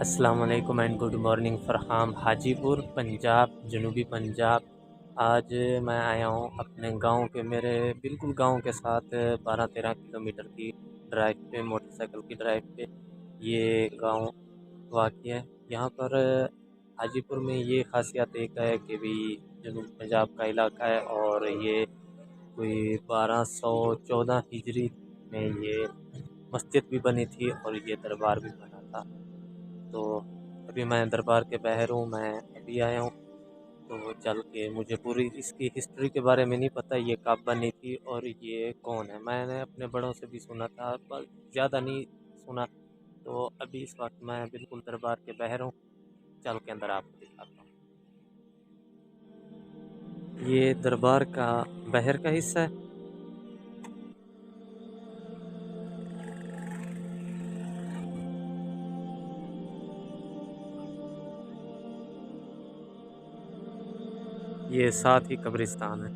السلام علیکم and good morning فرحام، حاجی پور پنجاب، جنوبی پنجاب۔ آج میں آیا ہوں اپنے گاؤں کے، میرے بالکل گاؤں کے ساتھ 12-13 کلومیٹر کی ڈرائیو پہ، موٹر سائیکل کی ڈرائیو پہ یہ گاؤں واقع ہے۔ یہاں پر حاجی پور میں یہ خاصیت ایک ہے کہ بھی جنوبی پنجاب کا علاقہ ہے، اور یہ کوئی 1214 ہجری میں یہ مسجد بھی بنی تھی اور یہ دربار بھی بنا تھا۔ تو ابھی میں دربار کے باہر ہوں، میں ابھی آیا ہوں، تو چل کے مجھے پوری اس کی ہسٹری کے بارے میں نہیں پتہ، یہ کب بنی تھی اور یہ کون ہے۔ میں نے اپنے بڑوں سے بھی سنا تھا پر زیادہ نہیں سنا، تو ابھی اس وقت میں بالکل دربار کے باہر ہوں، چل کے اندر آپ کو دکھاتا ہوں۔ یہ دربار کا باہر کا حصہ ہے۔ یہ ساتھ ہی قبرستان ہے۔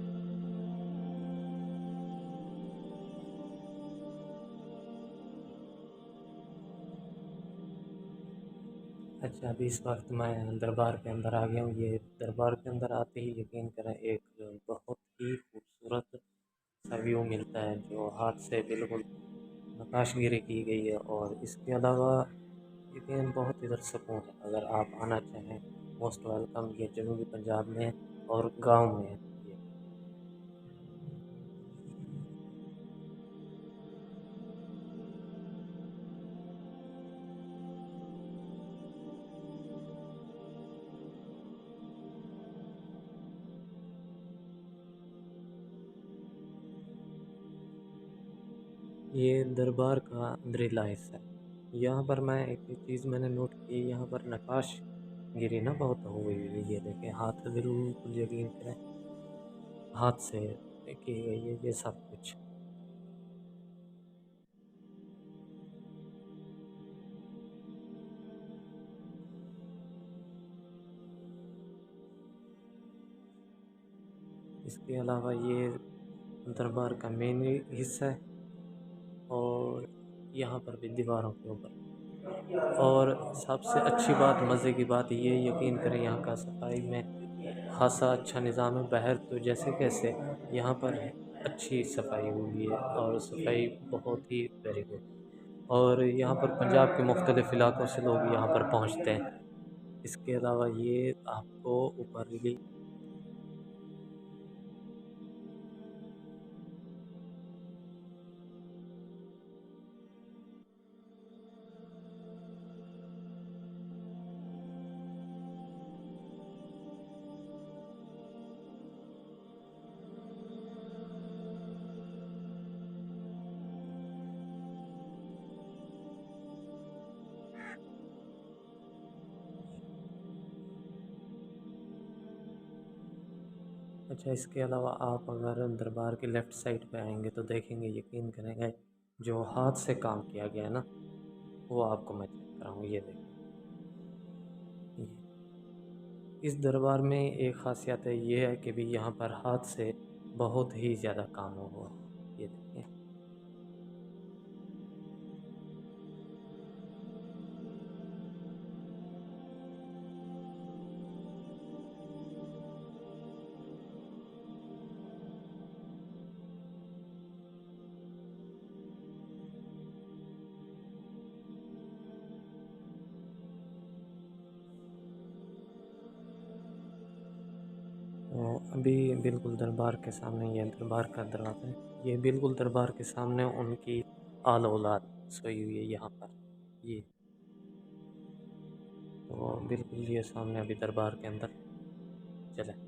اچھا، ابھی اس وقت میں دربار کے اندر آ گیا ہوں۔ یہ دربار کے اندر آتے ہی یقین کریں ایک بہت ہی خوبصورت سا ویو ملتا ہے، جو ہاتھ سے بالکل نقاش گیری کی گئی ہے، اور اس کے علاوہ یقین بہت ادھر سکون ہے۔ اگر آپ آنا چاہیں، موسٹ ویلکم، یہ جنوبی پنجاب میں اور گاؤں میں ہے یہ۔ یہ دربار کا اندرلا حصہ ہے۔ یہاں پر میں ایک چیز میں نے نوٹ کی، یہاں پر نقاش گیری نا بہت ہوئی ہوئی ہے۔ یہ دیکھیں، ہاتھ سے بالکل یقین کریں ہاتھ سے کی گئی ہے یہ سب کچھ۔ اس کے علاوہ یہ دربار کا مین حصہ ہے، اور یہاں پر بھی دیواروں کے اوپر، اور سب سے اچھی بات، مزے کی بات یہ یقین کریں یہاں کا صفائی میں خاصا اچھا نظام ہے۔ باہر تو جیسے کیسے، یہاں پر اچھی صفائی ہوئی ہے، اور صفائی بہت ہی ویری گڈ، اور یہاں پر پنجاب کے مختلف علاقوں سے لوگ یہاں پر پہنچتے ہیں۔ اس کے علاوہ یہ آپ کو اوپر بھی اچھا، اس کے علاوہ آپ اگر دربار کے لیفٹ سائڈ پہ آئیں گے تو دیکھیں گے، یقین کریں گے، جو ہاتھ سے کام کیا گیا ہے نا، وہ آپ کو میں چیک کراؤں گا۔ یہ دیکھیں، اس دربار میں ایک خاصیت ہے، یہ ہے کہ بھی یہاں پر ہاتھ سے بہت ہی زیادہ کام ہوا ہے۔ یہ دیکھیں، ابھی بالکل دربار کے سامنے یہ دربار کا دروازہ ہے، یہ بالکل دربار کے سامنے ان کی آل اولاد سوئی ہوئی ہے یہاں پر۔ یہ تو بالکل یہ سامنے ابھی دربار کے اندر چلے۔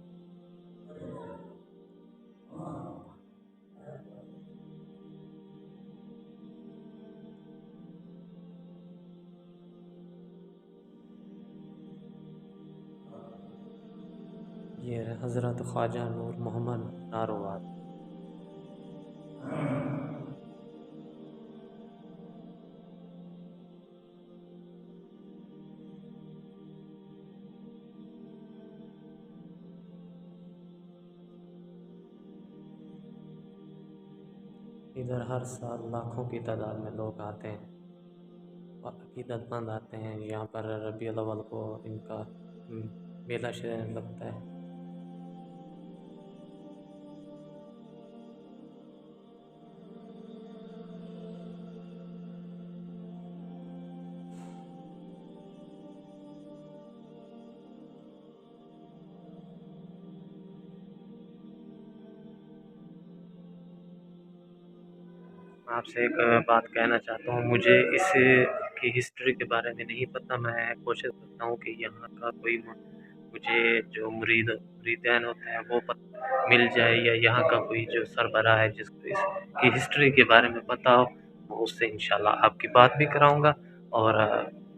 یہ ہے حضرت خواجہ نور محمد نارواد۔ ادھر ہر سال لاکھوں کی تعداد میں لوگ آتے ہیں، اور عقیدت مند آتے ہیں یہاں پر ربیع الاول کو ان کا میلہ لگتا ہے۔ آپ سے ایک بات کہنا چاہتا ہوں، مجھے اس کی ہسٹری کے بارے میں نہیں پتہ، میں کوشش کرتا ہوں کہ یہاں کا کوئی مجھے جو مریدین ہوتے ہیں وہ مل جائے، یا یہاں کا کوئی جو سربراہ ہے جس کو اس کی ہسٹری کے بارے میں پتہ ہو، وہ اس سے انشاءاللہ آپ کی بات بھی کراؤں گا، اور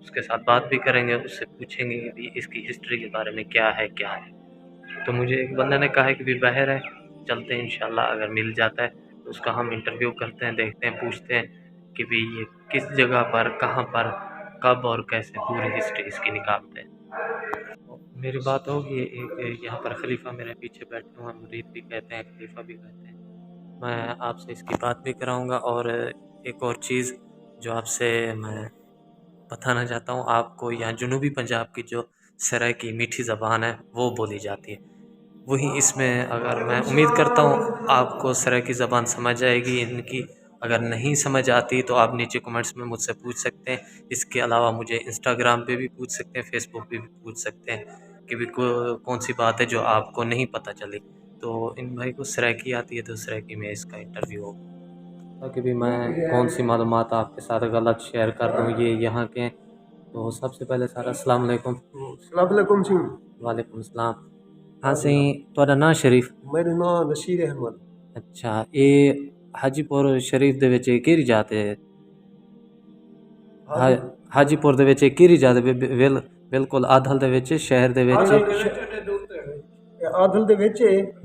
اس کے ساتھ بات بھی کریں گے، اس سے پوچھیں گے کہ اس کی ہسٹری کے بارے میں کیا ہے کیا ہے۔ تو مجھے ایک بندہ نے کہا ہے کہ بھی باہر ہے، چلتے ہیں انشاءاللہ، اگر مل جاتا ہے تو اس کا ہم انٹرویو کرتے ہیں، دیکھتے ہیں، پوچھتے ہیں کہ بھی یہ کس جگہ پر، کہاں پر، کب اور کیسے، پوری ہسٹری اس کی نکالتے ہیں۔ میری بات ہوگی، ایک یہاں پر خلیفہ میرے پیچھے بیٹھے ہوئے، مرید بھی کہتے ہیں، خلیفہ بھی کہتے ہیں، میں آپ سے اس کی بات بھی کراؤں گا۔ اور ایک اور چیز جو آپ سے میں بتانا چاہتا ہوں، آپ کو یہاں جنوبی پنجاب کی جو سرائیکی میٹھی زبان ہے وہ بولی جاتی ہے، وہی اس میں، اگر میں امید کرتا ہوں آپ کو سرائیکی زبان سمجھ آئے گی ان کی، اگر نہیں سمجھ آتی تو آپ نیچے کمنٹس میں مجھ سے پوچھ سکتے ہیں۔ اس کے علاوہ مجھے انسٹاگرام پہ بھی پوچھ سکتے ہیں، فیس بک پہ بھی پوچھ سکتے ہیں کہ بھی کون سی بات ہے جو آپ کو نہیں پتہ چلی، تو ان بھائی کو سرائیکی آتی ہے تو سرائیکی میں اس کا انٹرویو ہوگا، تاکہ بھی میں کون سی معلومات آپ کے ساتھ غلط شیئر کر دوں۔ یہ یہاں کے ہیں۔ تو سب سے پہلے سارا السلام علیکم۔ السلام علیکم سی۔ وعلیکم السلام۔ ہاں سی، تہاڈا نام شریف؟ میرا نام نصیر احمد۔ اچھا، یہ حاجی پور شریف دے وچ کیڑی جات ہے؟ حاجی پور دے وچ کیڑی جات ہے؟ بالکل عادل دے وچ، شہر دے وچ؟ عادل دے وچ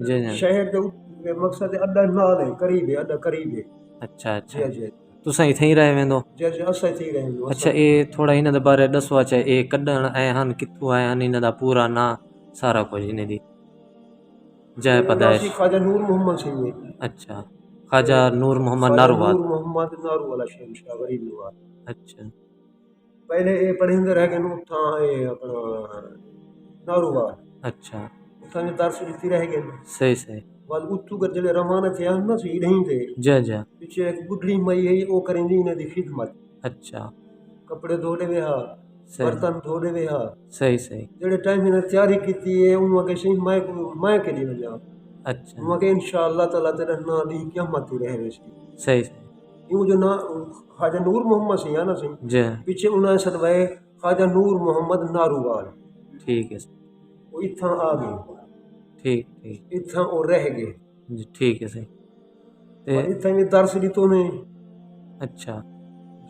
جی جی۔ شہر دے مقصد اڈا نال ہے، قریب ہے، اڈا قریب ہے۔ اچھا اچھا، جی جی تساں ایتھے ہی رہ ویندو؟ جی جی، اساں تھی رہے ہوں۔ اچھا، اے تھوڑا انہاں دے بارے دسو، اچھا اے کڈن آئے ہن، کتھوں آئے ہن، انہاں دا پورا نام سارا کچھ انہاں دی جائے پیدائش؟ خواجہ نور محمد سنگھ۔ اچھا، خواجہ نور محمد خواجہ ناروال۔ نور محمد نارو والا شہنشاہ غریب نواز۔ اچھا، پہلے اے پڑھیندے رہ گئے نو تھاں اے اپنا ناروال، اچھا، اتھاں دے درس دتی رہ گئے۔ صحیح صحیح۔ بعد اتو کر جڑے روانہ تھے ہن نا سی نہیں تے، جا جا۔ پیچھے ایک بڈھی مئی ہے، او کریندی انہاں دی خدمت، اچھا، کپڑے دھوڑے وے ہا، صحیح برتن دھوڑے وے ہا۔ صحیح صحیح۔ جڑے ٹائم نے تیاری کیتی ہے انہاں کے سی میں کے دی وجہ، اچھا، انہاں کے انشاءاللہ تعالی تیرا نام دی قیامت ہی رہے سی۔ صحیح صحیح۔ یوں جو نا خواجہ نور محمد سی نا سی، جی، پیچھے انہاں سدوائے خواجہ نور محمد ناروال، ٹھیک ہے، وہ اتھاں آ گئے، ٹھیک ٹھیک اتھاں او رہ گئے، جی، ٹھیک ہے، صحیح۔ تے اور اتھاں بھی درس دیتو نے، اچھا،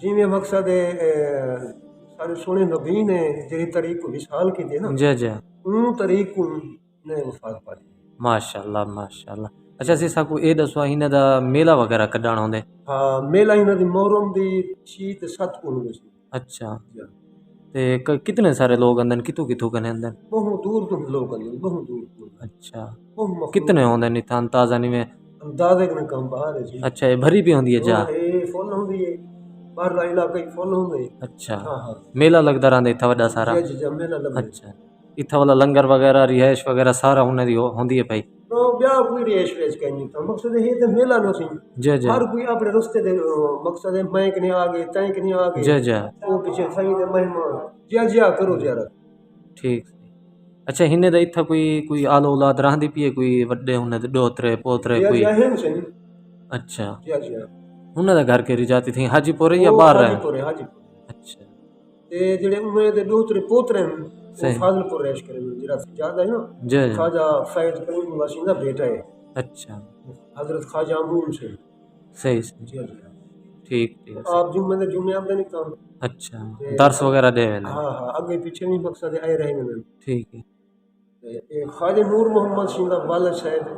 جویں مقصد ہے سارے سونے نبی نے جڑی طریق کو وصال کیتے نا، جا جا، اون طریق کو نے وفات پائی۔ ماشاءاللہ ماشاءاللہ۔ اچھا سی ساکو اے دسو، انہاں دا میلہ وغیرہ کڈان ہوندے؟ ہاں، میلہ انہاں دی محرم دی 6 تے 7 کو ہوندے سی۔ اچھا، تے کتنے سارے لوگ اندن، کتوں کتوں کنے اندن؟ بہت دور تو لوگ آندے، بہت دور تو۔ اچھا، بہت کتنے ہوندے نتھان اندازہ نہیں میں؟ اندازے کنے کم باہر ہے جی۔ اچھا، یہ بھری بھی ہوندی ہے جا؟ اے فل ہوندی ہے، باہر دا علاقہ ہی فل ہوندے۔ اچھا، ہاں ہاں، میلہ لگدا رہندا اتھا وڈا سارا؟ جی جی جی، میلہ لگدا۔ اچھا، اتھا والا لنگر وغیرہ، رہائش وغیرہ سارا انہاں دی ہوندی ہے بھائی؟ تو بیا کوئی ریش ویش کہیں تھا، مقصد ہے تے میلہ نہ سی، جا جا، ہر کوئی اپنے رستے دے مقصد ہے میں کنے آ گئے، تائیں کنے آ گئے، جا جا، او پیچھے سائیں دے مہمان جیا جیا کرو زیارت۔ ٹھیک۔ اچھا، ہنے دا اتھا کوئی آل اولاد رہندی پئی ہے، کوئی وڈے انہاں دے ڈوترے پوترے جیا کوئی؟ جیا ہیں سن۔ اچھا، جیا جیا، انہاں دا گھر کیڑی جاتی تھی، حاجی پور یا او باہر حاجی رہن؟ پور ہے، حاجی پور۔ اچھا، تے جڑے انہاں دے ڈوترے پوترے ہیں وہ صحیح، فاضل پور رہش کرے، جڑا زیادہ ہے نا جی جی، خواجہ فیض کریم اللہ سنگھ دا بیٹا ہے، اچھا، حضرت خواجہ امون سے۔ صحیح صحیح، جی جی، ٹھیک ٹھیک، آپ جمعے دے جمعے آمدے نہیں کام۔ اچھا، درس وغیرہ دے ویندے؟ ہاں ہاں، اگے پیچھے نہیں مقصد ہے آئے رہے ہیں۔ ٹھیک ہے، خواجہ نور محمد سنگھ دا والد صاحب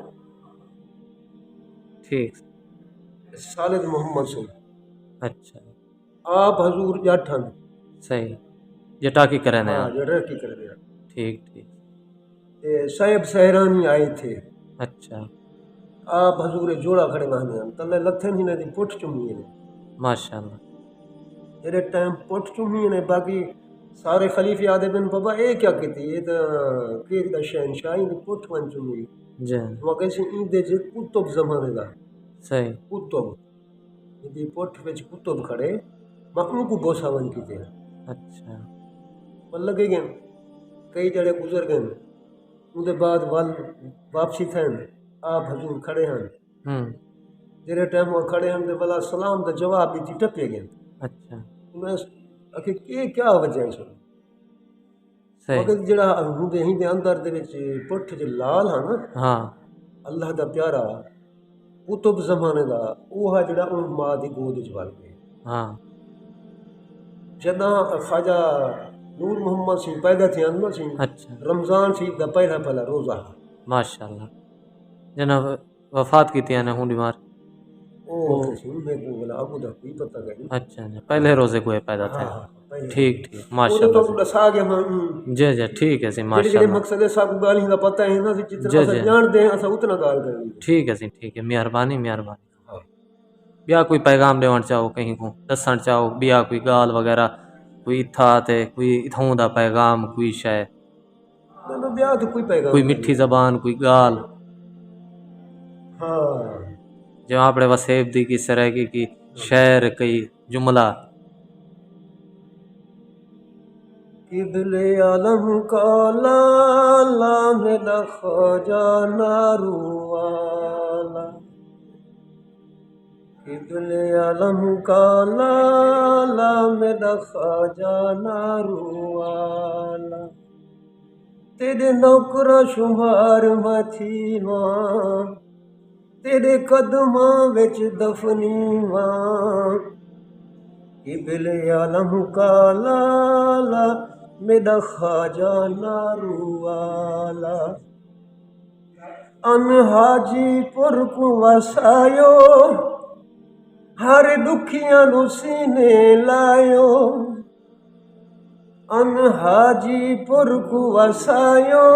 ٹھیک، خالد محمد سنگھ، اچھا، آپ حضور جاٹھن، صحیح، جٹا کی کریں ہیں ہاں آپ؟ جڑا کی کر دیا۔ ٹھیک ٹھیک، صاحب سہرانی آئے تھے، اچھا، آپ حضور جوڑا کھڑے مانے ہیں، تلے لتھن ہی نے دی پٹھ چمی ہے۔ ماشاءاللہ، جڑے ٹائم پٹھ چمی نے باقی سارے خلیفے آدھے بن بابا اے کیا کیتی یہ تو کہ دا شہنشاہی دی پٹھ ون چمی جی وہ کہسی این دے جے کتب زمانے دا صحیح کتب دی پٹھ وچ کتب کھڑے میں ان کو بوسا ون کیتے اچھا پر لگے گئے کئی جڑے گزر گئے ان دے بعد واپسی تھین آپ حضور کھڑے ہیں ہوں جڑے ٹائم وہ کھڑے ہیں تے بلا سلام دا جواب دیتی ٹپے گئے اچھا میں کہ کیا وجہ ہے سن صحیح مگر جڑا ہوں دے اندر دے وچ پٹھ جو لال ہے نا ہاں اللہ دا پیارا کتب زمانے دا وہ ہے جڑا ان ماں دی گود وچ ول گئے ہاں جداں خواجہ نور محمد سی پیدا تھے نا سی اچھا رمضان سی دا پہلا روزہ ماشاء اللہ جناب وفات کی تھی ہوں بیمار او او کسی میں کو بلا ابو دا کوئی پتہ نہیں اچھا اچھا پہلے روزے کو یہ پیدا تھے ہاں پہلے ٹھیک ٹھیک وہ ماشاء تو اللہ دسا گیا میں جی جی ٹھیک ہے سی جڑے ماشاء جڑے اللہ مقصد ہے سب گالی دا پتہ ہے نا جتنا جی اسا جی جان دے اسا اتنا گال کرنی ٹھیک ہے سی ٹھیک ہے مہربانی مہربانی ہاں بیا کوئی پیغام ڈیون چاہو کہیں کو دسن چاہو بیا کوئی گال وغیرہ کوئی اتھا تے کوئی اتھوں دا پیغام کوئی شے نہ بیاہ تو کوئی پیغام کوئی نہیں میٹھی زبان کوئی گال ہاں جو آپ نے وسیب دی کی سرگی کی شعر کئی جملہ قبل عالم کا لالا میرا خواجہ نارو والا قبل عالم کا لالا میرا خواجہ نارو والا تیرے نوکرا شمار میں تھی ماں تیرے قدماں وچ دفنی ماں قبل عالم کا لالا میرا خواجہ نارو والا ان حاجی پور کو وسایو ہر دکھیاں نو سینے لایو ان حاجی پور کو وسایو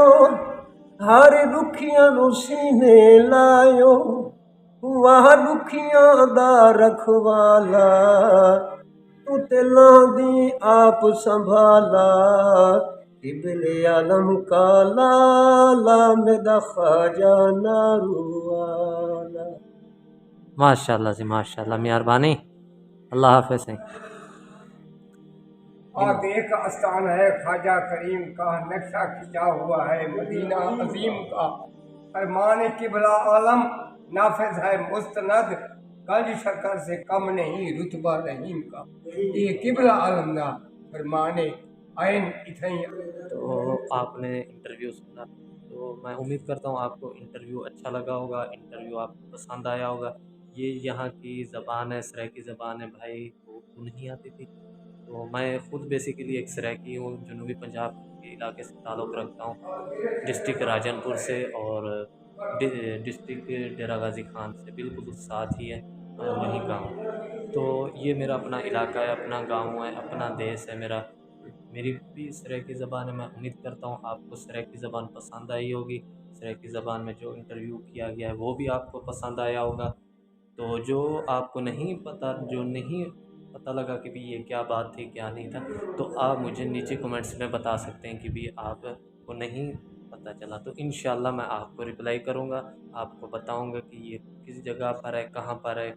ہر دکھیاں نو سینے لایو واہ دکھیاں دا رکھوالا تو تلاں دی آپ سنبھالا قبل عالم کا لالا میرا خواجہ نارو والا ماشاء اللہ سے ماشاء اللہ مہربانی اللہ حافظ ہے ایک آستان ہے خواجہ کریم کا نقشہ کھینچا ہوا ہے مدینہ عظیم کا فرمان قبلہ عالم نافذ ہے مستند گنج شکر سے کم نہیں رتبہ رحیم کا یہ قبلہ عالم دا فرمان عین اتھائی تو آپ نے انٹرویو سنا تو میں امید کرتا ہوں آپ کو انٹرویو اچھا لگا ہوگا انٹرویو آپ کو پسند آیا ہوگا یہ یہاں کی زبان ہے سرائیکی زبان ہے بھائی کو اردو نہیں آتی تھی تو میں خود بیسیکلی ایک سرائیکی ہوں جنوبی پنجاب کے علاقے سے تعلق رکھتا ہوں ڈسٹرکٹ راجن پور سے اور ڈسٹرکٹ ڈیرہ غازی خان سے بالکل ساتھ ہی ہے میں وہیں کا ہوں تو یہ میرا اپنا علاقہ ہے اپنا گاؤں ہے اپنا دیس ہے میرا میری بھی سرائیکی زبان ہے میں امید کرتا ہوں آپ کو سرائیکی زبان پسند آئی ہوگی سرائیکی زبان میں جو انٹرویو کیا گیا ہے وہ بھی آپ کو پسند آیا ہوگا تو جو آپ کو نہیں پتہ جو نہیں پتہ لگا کہ بھی یہ کیا بات تھی کیا نہیں تھا تو آپ مجھے نیچے کمنٹس میں بتا سکتے ہیں کہ بھی آپ کو نہیں پتہ چلا تو انشاءاللہ میں آپ کو رپلائی کروں گا آپ کو بتاؤں گا کہ یہ کس جگہ پر ہے کہاں پر ہے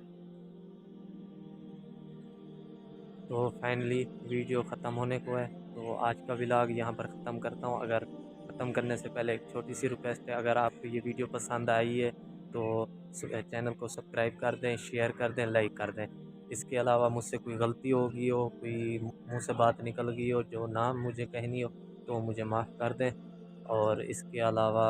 تو فائنلی ویڈیو ختم ہونے کو ہے تو آج کا ولاگ یہاں پر ختم کرتا ہوں اگر ختم کرنے سے پہلے ایک چھوٹی سی ریکویسٹ ہے اگر آپ کو یہ ویڈیو پسند آئی ہے تو چینل کو سبسکرائب کر دیں شیئر کر دیں لائک کر دیں اس کے علاوہ مجھ سے کوئی غلطی ہوگی ہو کوئی منہ سے بات نکل گئی ہو جو نام مجھے کہنی ہو تو مجھے معاف کر دیں اور اس کے علاوہ